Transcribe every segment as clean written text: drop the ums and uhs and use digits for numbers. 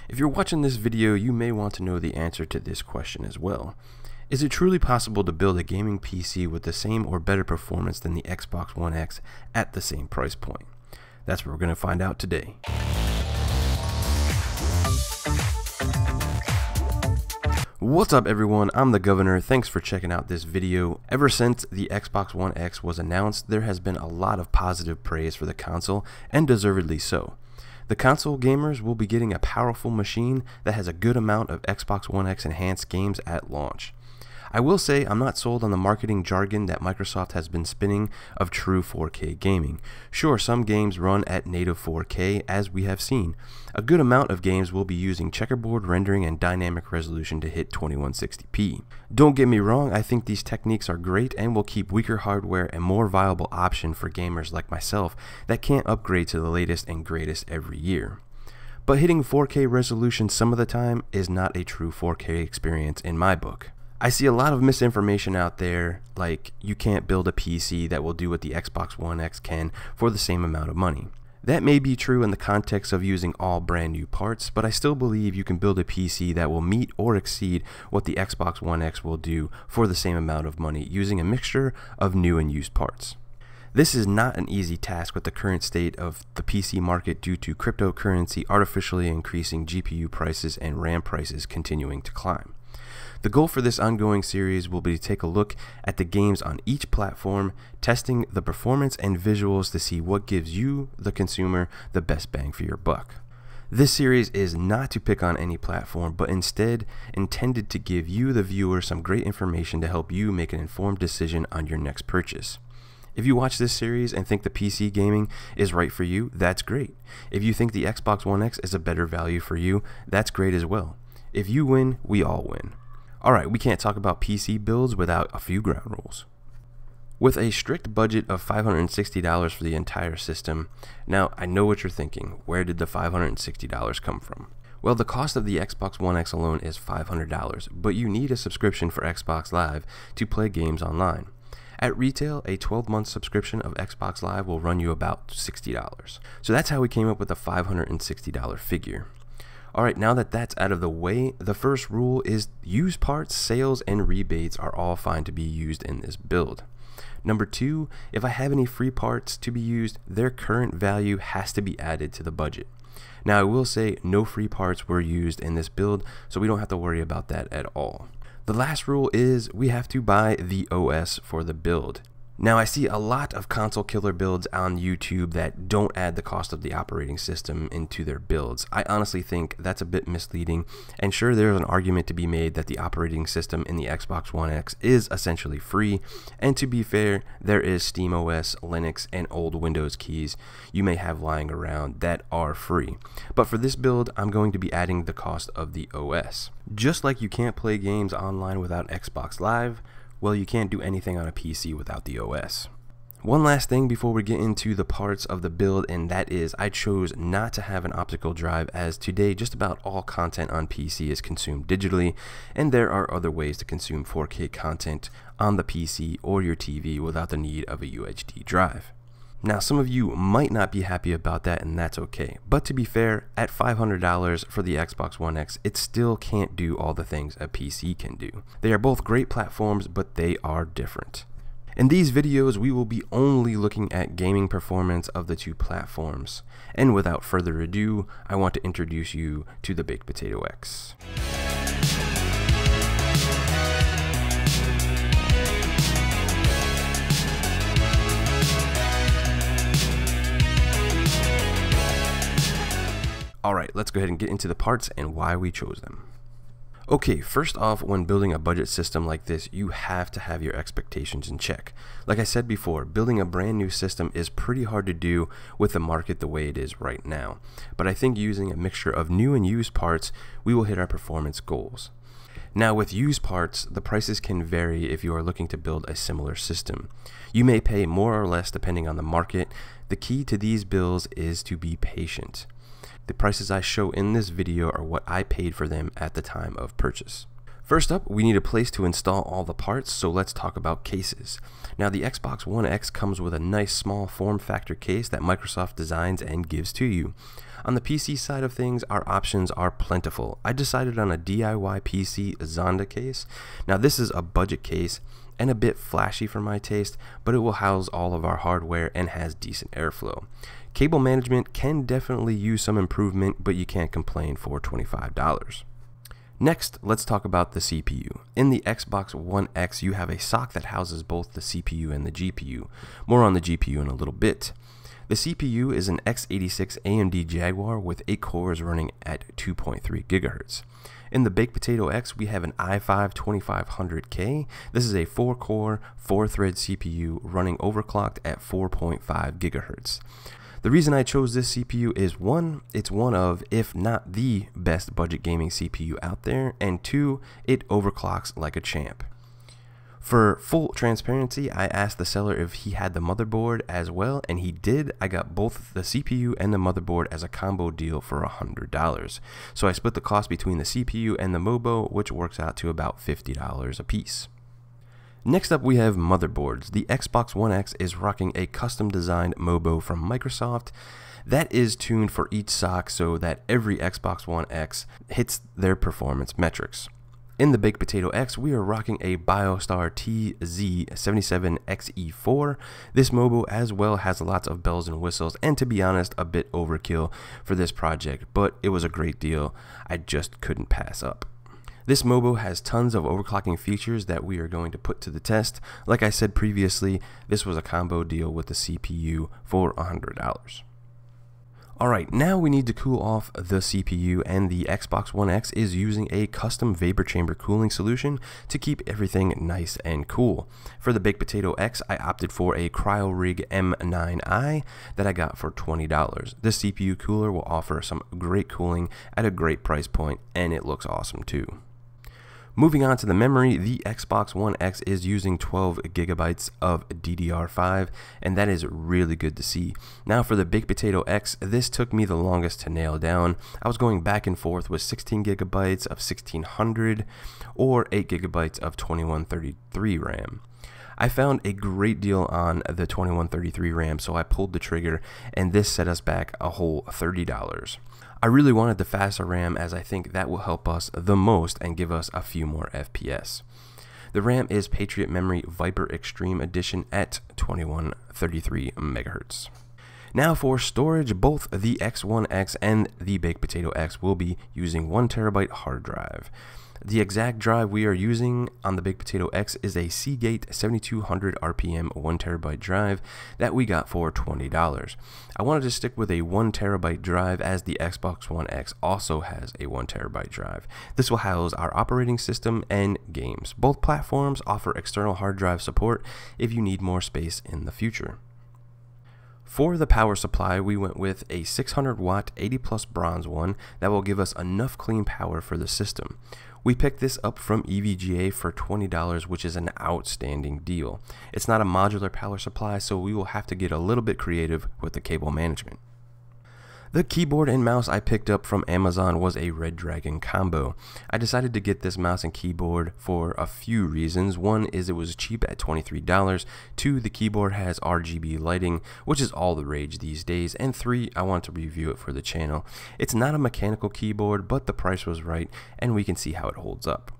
If you're watching this video, you may want to know the answer to this question as well. Is it truly possible to build a gaming PC with the same or better performance than the Xbox One X at the same price point? That's what we're going to find out today. What's up everyone, I'm the Governor. Thanks for checking out this video. Ever since the Xbox One X was announced, there has been a lot of positive praise for the console, and deservedly so. The console gamers will be getting a powerful machine that has a good amount of Xbox One X enhanced games at launch. I will say I'm not sold on the marketing jargon that Microsoft has been spinning of true 4K gaming. Sure, some games run at native 4K as we have seen. A good amount of games will be using checkerboard rendering and dynamic resolution to hit 2160p. Don't get me wrong, I think these techniques are great and will keep weaker hardware a more viable option for gamers like myself that can't upgrade to the latest and greatest every year. But hitting 4K resolution some of the time is not a true 4K experience in my book. I see a lot of misinformation out there, like you can't build a PC that will do what the Xbox One X can for the same amount of money. That may be true in the context of using all brand new parts, but I still believe you can build a PC that will meet or exceed what the Xbox One X will do for the same amount of money using a mixture of new and used parts. This is not an easy task with the current state of the PC market due to cryptocurrency artificially increasing GPU prices and RAM prices continuing to climb. The goal for this ongoing series will be to take a look at the games on each platform, testing the performance and visuals to see what gives you, the consumer, the best bang for your buck. This series is not to pick on any platform, but instead intended to give you, the viewer, some great information to help you make an informed decision on your next purchase. If you watch this series and think the PC gaming is right for you, that's great. If you think the Xbox One X is a better value for you, that's great as well. If you win, we all win. Alright, we can't talk about PC builds without a few ground rules. With a strict budget of $560 for the entire system, now I know what you're thinking, where did the $560 come from? Well, the cost of the Xbox One X alone is $500, but you need a subscription for Xbox Live to play games online. At retail, a 12-month subscription of Xbox Live will run you about $60. So that's how we came up with the $560 figure. Alright, now that that's out of the way, the first rule is used parts, sales, and rebates are all fine to be used in this build. Number 2, if I have any free parts to be used, their current value has to be added to the budget. Now I will say no free parts were used in this build, so we don't have to worry about that at all. The last rule is we have to buy the OS for the build. Now I see a lot of console killer builds on YouTube that don't add the cost of the operating system into their builds. I honestly think that's a bit misleading, and sure, there's an argument to be made that the operating system in the Xbox One X is essentially free, and to be fair, there is SteamOS, Linux, and old Windows keys you may have lying around that are free. But for this build, I'm going to be adding the cost of the OS. Just like you can't play games online without Xbox Live, well, you can't do anything on a PC without the OS. One last thing before we get into the parts of the build, and that is I chose not to have an optical drive, as today just about all content on PC is consumed digitally, and there are other ways to consume 4K content on the PC or your TV without the need of a UHD drive. Now, some of you might not be happy about that, and that's okay. But to be fair, at $500 for the Xbox One X, it still can't do all the things a PC can do. They are both great platforms, but they are different. In these videos, we will be only looking at gaming performance of the two platforms. And without further ado, I want to introduce you to the Baked Potato X. Alright, let's go ahead and get into the parts and why we chose them. Okay, first off, when building a budget system like this, you have to have your expectations in check. Like I said before, building a brand new system is pretty hard to do with the market the way it is right now. But I think using a mixture of new and used parts, we will hit our performance goals. Now with used parts, the prices can vary if you are looking to build a similar system. You may pay more or less depending on the market. The key to these builds is to be patient. The prices I show in this video are what I paid for them at the time of purchase. First up, we need a place to install all the parts, so let's talk about cases. Now, the Xbox One X comes with a nice small form factor case that Microsoft designs and gives to you. On the PC side of things, our options are plentiful. I decided on a DIYPC Zhonda case. Now, this is a budget case and a bit flashy for my taste, but it will house all of our hardware and has decent airflow. Cable management can definitely use some improvement, but you can't complain for $25. Next, let's talk about the CPU. In the Xbox One X, you have a sock that houses both the CPU and the GPU. More on the GPU in a little bit. The CPU is an x86 AMD Jaguar with 8 cores running at 2.3 GHz. In the Baked Potato X, we have an i5-2500K. This is a 4-core, 4-thread CPU running overclocked at 4.5 GHz. The reason I chose this CPU is 1, it's one of, if not the best budget gaming CPU out there, and 2, it overclocks like a champ. For full transparency, I asked the seller if he had the motherboard as well, and he did. I got both the CPU and the motherboard as a combo deal for $100. So I split the cost between the CPU and the MOBO, which works out to about $50 a piece. Next up, we have motherboards. The Xbox One X is rocking a custom designed MOBO from Microsoft that is tuned for each sock so that every Xbox One X hits their performance metrics. In the Baked Potato X, we are rocking a Biostar TZ77XE4. This MOBO as well has lots of bells and whistles, and to be honest, a bit overkill for this project, but it was a great deal I just couldn't pass up. This MOBO has tons of overclocking features that we are going to put to the test. Like I said previously, this was a combo deal with the CPU for $100. Alright, now we need to cool off the CPU, and the Xbox One X is using a custom vapor chamber cooling solution to keep everything nice and cool. For the Baked Potato X, I opted for a Cryorig M9i that I got for $20. This CPU cooler will offer some great cooling at a great price point, and it looks awesome too. Moving on to the memory, the Xbox One X is using 12 gigabytes of DDR5, and that is really good to see. Now for the Baked Potato X, this took me the longest to nail down. I was going back and forth with 16 gigabytes of 1600 or 8 gigabytes of 2133 RAM. I found a great deal on the 2133 RAM, so I pulled the trigger, and this set us back a whole $30. I really wanted the faster RAM, as I think that will help us the most and give us a few more FPS. The RAM is Patriot Memory Viper Extreme Edition at 2133 MHz. Now for storage, both the X1X and the Baked Potato X will be using 1TB hard drive. The exact drive we are using on the Baked Potato X is a Seagate 7200 RPM 1TB drive that we got for $20. I wanted to stick with a 1TB drive as the Xbox One X also has a 1TB drive. This will house our operating system and games. Both platforms offer external hard drive support if you need more space in the future. For the power supply, we went with a 600 watt 80 plus bronze one that will give us enough clean power for the system. We picked this up from EVGA for $20, which is an outstanding deal. It's not a modular power supply, so we will have to get a little bit creative with the cable management. The keyboard and mouse I picked up from Amazon was a Redragon combo. I decided to get this mouse and keyboard for a few reasons. One is it was cheap at $23. 2, the keyboard has RGB lighting, which is all the rage these days. And 3, I want to review it for the channel. It's not a mechanical keyboard, but the price was right, and we can see how it holds up.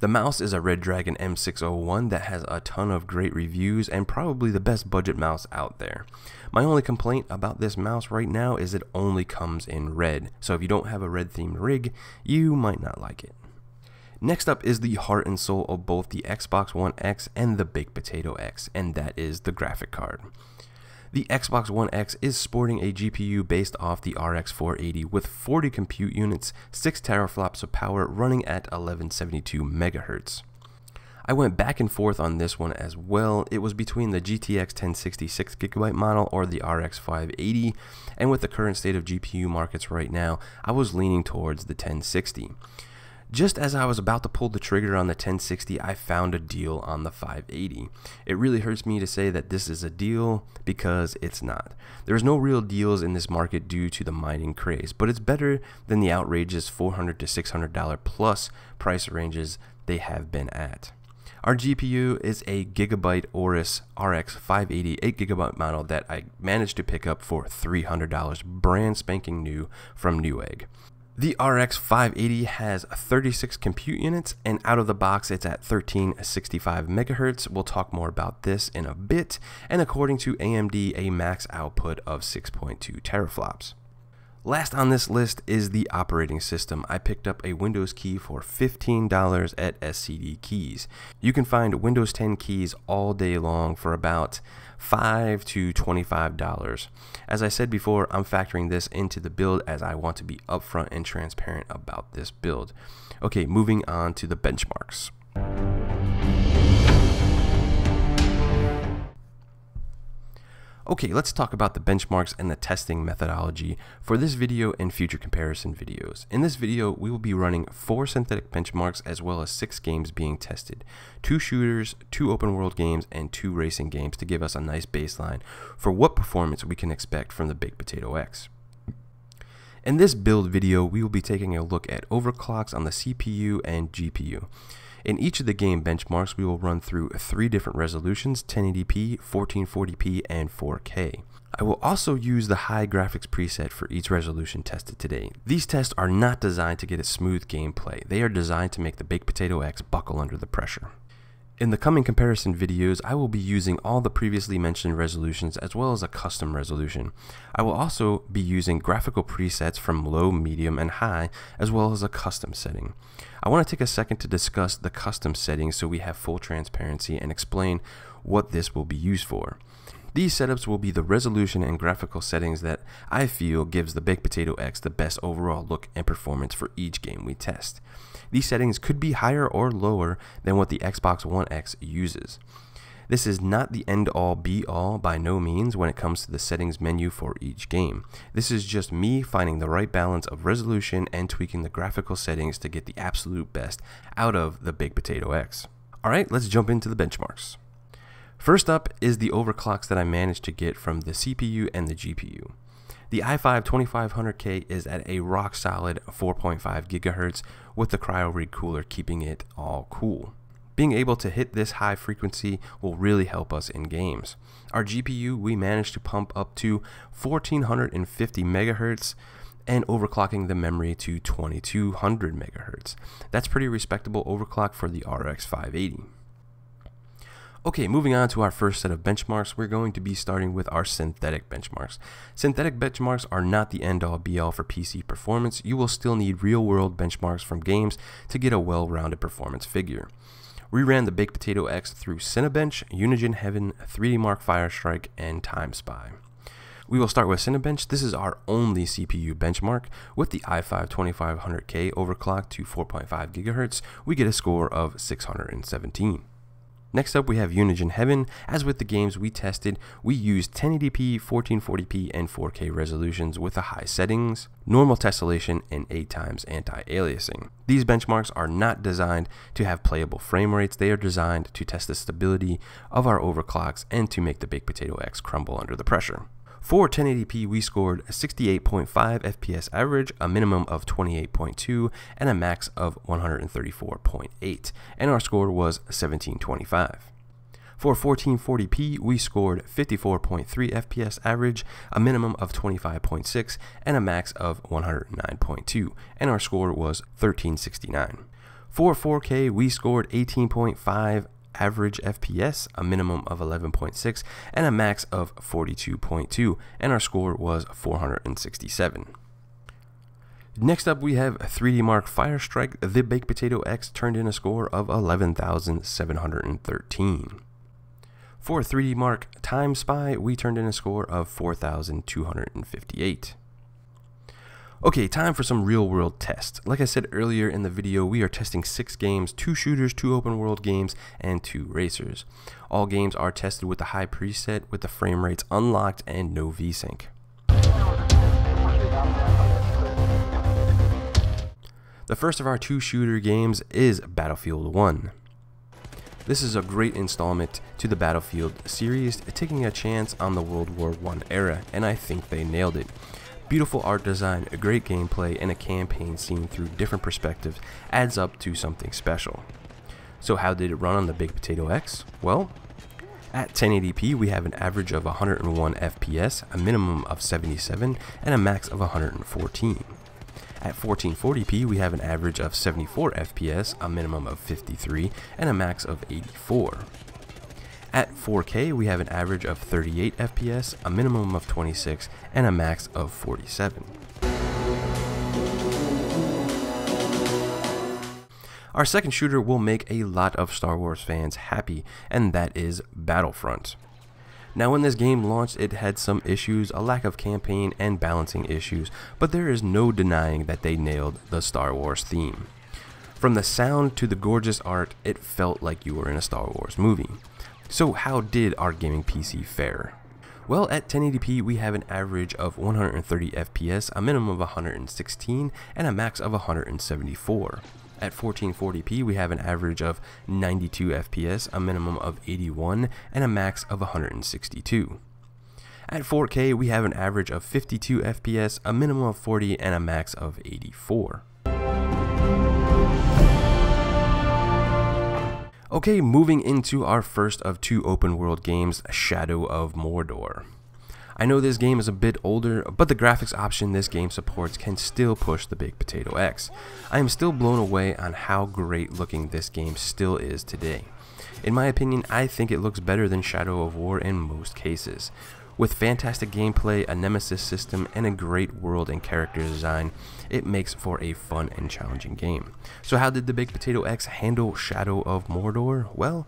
The mouse is a Redragon M601 that has a ton of great reviews and probably the best budget mouse out there. My only complaint about this mouse right now is it only comes in red, so if you don't have a red themed rig, you might not like it. Next up is the heart and soul of both the Xbox One X and the Baked Potato X, and that is the graphic card. The Xbox One X is sporting a GPU based off the RX 480 with 40 compute units, 6 teraflops of power running at 1172 MHz. I went back and forth on this one as well. It was between the GTX 1060 6GB model or the RX 580, and with the current state of GPU markets right now, I was leaning towards the 1060. Just as I was about to pull the trigger on the 1060, I found a deal on the 580. It really hurts me to say that this is a deal because it's not. There's no real deals in this market due to the mining craze, but it's better than the outrageous $400 to $600 plus price ranges they have been at. Our GPU is a Gigabyte Aorus RX 580 8GB model that I managed to pick up for $300, brand spanking new from Newegg. The RX 580 has 36 compute units, and out of the box it's at 1365 MHz. We'll talk more about this in a bit, and according to AMD, a max output of 6.2 teraflops. Last on this list is the operating system. I picked up a Windows key for $15 at SCD Keys. You can find Windows 10 keys all day long for about $5 to $25. As I said before, I'm factoring this into the build as I want to be upfront and transparent about this build. Okay, moving on to the benchmarks. Okay, let's talk about the benchmarks and the testing methodology for this video and future comparison videos. In this video, we will be running 4 synthetic benchmarks as well as 6 games being tested. 2 shooters, 2 open world games, and 2 racing games to give us a nice baseline for what performance we can expect from the Baked Potato X. In this build video, we will be taking a look at overclocks on the CPU and GPU. In each of the game benchmarks, we will run through 3 different resolutions: 1080p, 1440p, and 4K. I will also use the high graphics preset for each resolution tested today. These tests are not designed to get a smooth gameplay. They are designed to make the Baked Potato X buckle under the pressure. In the coming comparison videos, I will be using all the previously mentioned resolutions as well as a custom resolution. I will also be using graphical presets from low, medium, and high, as well as a custom setting. I want to take a second to discuss the custom settings so we have full transparency and explain what this will be used for. These setups will be the resolution and graphical settings that I feel gives the Baked Potato X the best overall look and performance for each game we test. These settings could be higher or lower than what the Xbox One X uses. This is not the end-all be-all by no means when it comes to the settings menu for each game. This is just me finding the right balance of resolution and tweaking the graphical settings to get the absolute best out of the Baked Potato X. Alright, let's jump into the benchmarks. First up is the overclocks that I managed to get from the CPU and the GPU. The i5 2500K is at a rock solid 4.5 GHz with the Cryorig cooler keeping it all cool. Being able to hit this high frequency will really help us in games. Our GPU, we managed to pump up to 1450 MHz and overclocking the memory to 2200 MHz. That's pretty respectable overclock for the RX 580. Okay, moving on to our first set of benchmarks, we're going to be starting with our synthetic benchmarks. Synthetic benchmarks are not the end-all be-all for PC performance. You will still need real-world benchmarks from games to get a well-rounded performance figure. We ran the Baked Potato X through Cinebench, Unigine Heaven, 3D Mark Firestrike, and Time Spy. We will start with Cinebench. This is our only CPU benchmark. With the i5 2500K overclocked to 4.5 GHz, we get a score of 617. Next up, we have Unigine Heaven. As with the games we tested, we used 1080p, 1440p, and 4K resolutions with the high settings, normal tessellation, and 8x anti-aliasing. These benchmarks are not designed to have playable frame rates. They are designed to test the stability of our overclocks and to make the Baked Potato X crumble under the pressure. For 1080p, we scored 68.5 FPS average, a minimum of 28.2, and a max of 134.8, and our score was 1725. For 1440p, we scored 54.3 FPS average, a minimum of 25.6, and a max of 109.2, and our score was 1369. For 4K, we scored 18.5 average FPS, a minimum of 11.6, and a max of 42.2, and our score was 467. Next up, we have 3D Mark Firestrike. The Baked Potato X turned in a score of 11,713. For 3D Mark Time Spy, we turned in a score of 4,258. Okay, time for some real-world tests. Like I said earlier in the video, we are testing 6 games, 2 shooters, 2 open-world games, and 2 racers. All games are tested with the high preset, with the frame rates unlocked and no VSync. The first of our two shooter games is Battlefield 1. This is a great installment to the Battlefield series, taking a chance on the World War I era, and I think they nailed it. Beautiful art design, a great gameplay, and a campaign seen through different perspectives adds up to something special. So how did it run on the Big Potato X? Well, at 1080p we have an average of 101 FPS, a minimum of 77, and a max of 114. At 1440p we have an average of 74 FPS, a minimum of 53, and a max of 84. At 4K we have an average of 38 FPS, a minimum of 26, and a max of 47. Our second shooter will make a lot of Star Wars fans happy, and that is Battlefront. Now when this game launched, it had some issues, a lack of campaign and balancing issues, but there is no denying that they nailed the Star Wars theme. From the sound to the gorgeous art, it felt like you were in a Star Wars movie. So how did our gaming PC fare? Well, at 1080p we have an average of 130 FPS, a minimum of 116, and a max of 174. At 1440p we have an average of 92 FPS, a minimum of 81, and a max of 162. At 4K we have an average of 52 FPS, a minimum of 40, and a max of 84. Okay, moving into our first of two open world games, Shadow of Mordor. I know this game is a bit older, but the graphics option this game supports can still push the Big Potato X. I am still blown away on how great looking this game still is today. In my opinion, I think it looks better than Shadow of War in most cases. With fantastic gameplay, a nemesis system, and a great world and character design, it makes for a fun and challenging game. So how did the Big Potato X handle Shadow of Mordor? Well,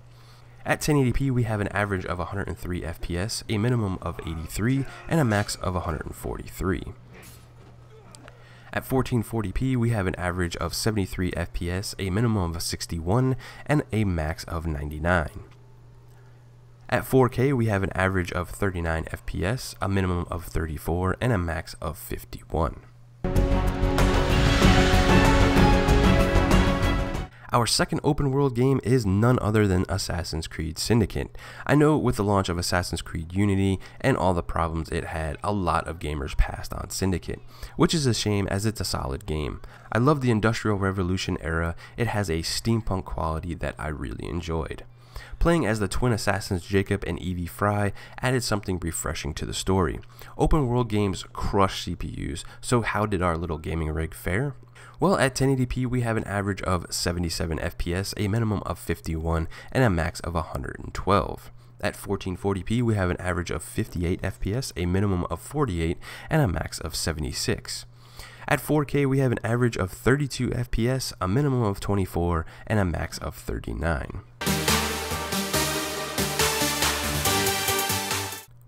at 1080p we have an average of 103 FPS, a minimum of 83, and a max of 143. At 1440p we have an average of 73 FPS, a minimum of 61, and a max of 99. At 4K we have an average of 39 FPS, a minimum of 34, and a max of 51. Our second open world game is none other than Assassin's Creed Syndicate. I know with the launch of Assassin's Creed Unity and all the problems it had, a lot of gamers passed on Syndicate, which is a shame as it's a solid game. I love the Industrial Revolution era, it has a steampunk quality that I really enjoyed. Playing as the twin assassins Jacob and Evie Fry added something refreshing to the story. Open world games crush CPUs, so how did our little gaming rig fare? Well, at 1080p we have an average of 77 FPS, a minimum of 51, and a max of 112. At 1440p we have an average of 58 FPS, a minimum of 48, and a max of 76. At 4K we have an average of 32 FPS, a minimum of 24, and a max of 39.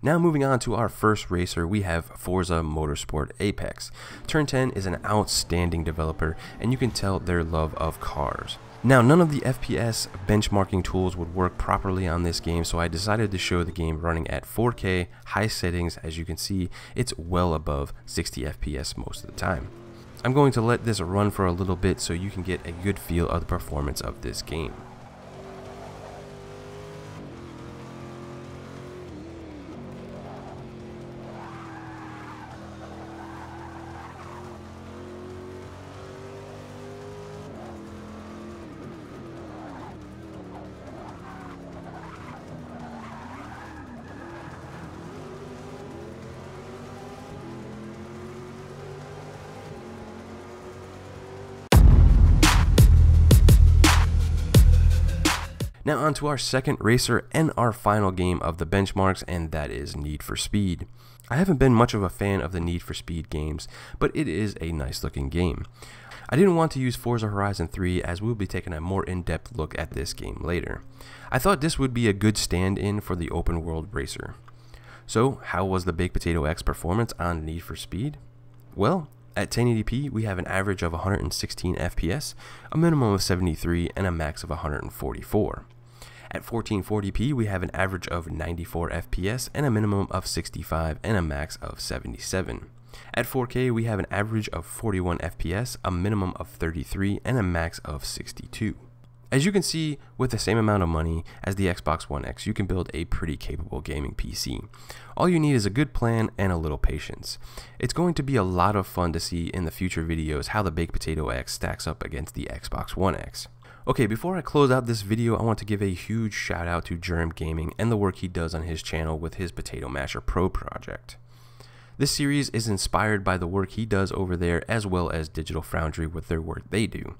Now moving on to our first racer, we have Forza Motorsport Apex. Turn 10 is an outstanding developer, and you can tell their love of cars. Now none of the FPS benchmarking tools would work properly on this game, so I decided to show the game running at 4K, high settings. As you can see, it's well above 60 FPS most of the time. I'm going to let this run for a little bit so you can get a good feel of the performance of this game. Now on to our second racer and our final game of the benchmarks, and that is Need for Speed. I haven't been much of a fan of the Need for Speed games, but it is a nice looking game. I didn't want to use Forza Horizon 3 as we'll be taking a more in-depth look at this game later. I thought this would be a good stand-in for the open world racer. So how was the Big Potato X performance on Need for Speed? Well, at 1080p we have an average of 116 FPS, a minimum of 73, and a max of 144. At 1440p we have an average of 94 FPS and a minimum of 65 and a max of 77. At 4K, we have an average of 41 FPS, a minimum of 33, and a max of 62. As you can see, with the same amount of money as the Xbox One X, you can build a pretty capable gaming PC. All you need is a good plan and a little patience. It's going to be a lot of fun to see in the future videos how the Baked Potato X stacks up against the Xbox One X. Okay, before I close out this video, I want to give a huge shout out to Germ Gaming and the work he does on his channel with his Potato Masher Pro project. This series is inspired by the work he does over there, as well as Digital Foundry with their work they do.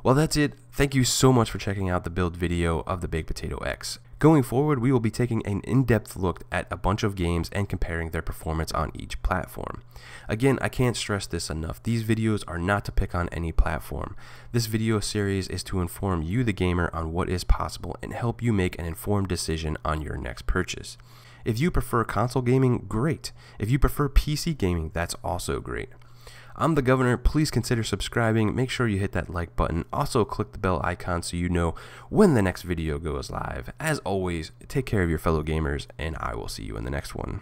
Well, that's it. Thank you so much for checking out the build video of the Baked Potato X. Going forward, we will be taking an in-depth look at a bunch of games and comparing their performance on each platform. Again, I can't stress this enough. These videos are not to pick on any platform. This video series is to inform you, the gamer, on what is possible and help you make an informed decision on your next purchase. If you prefer console gaming, great. If you prefer PC gaming, that's also great. I'm the Governor. Please consider subscribing. Make sure you hit that like button. Also click the bell icon so you know when the next video goes live. As always, take care of your fellow gamers, and I will see you in the next one.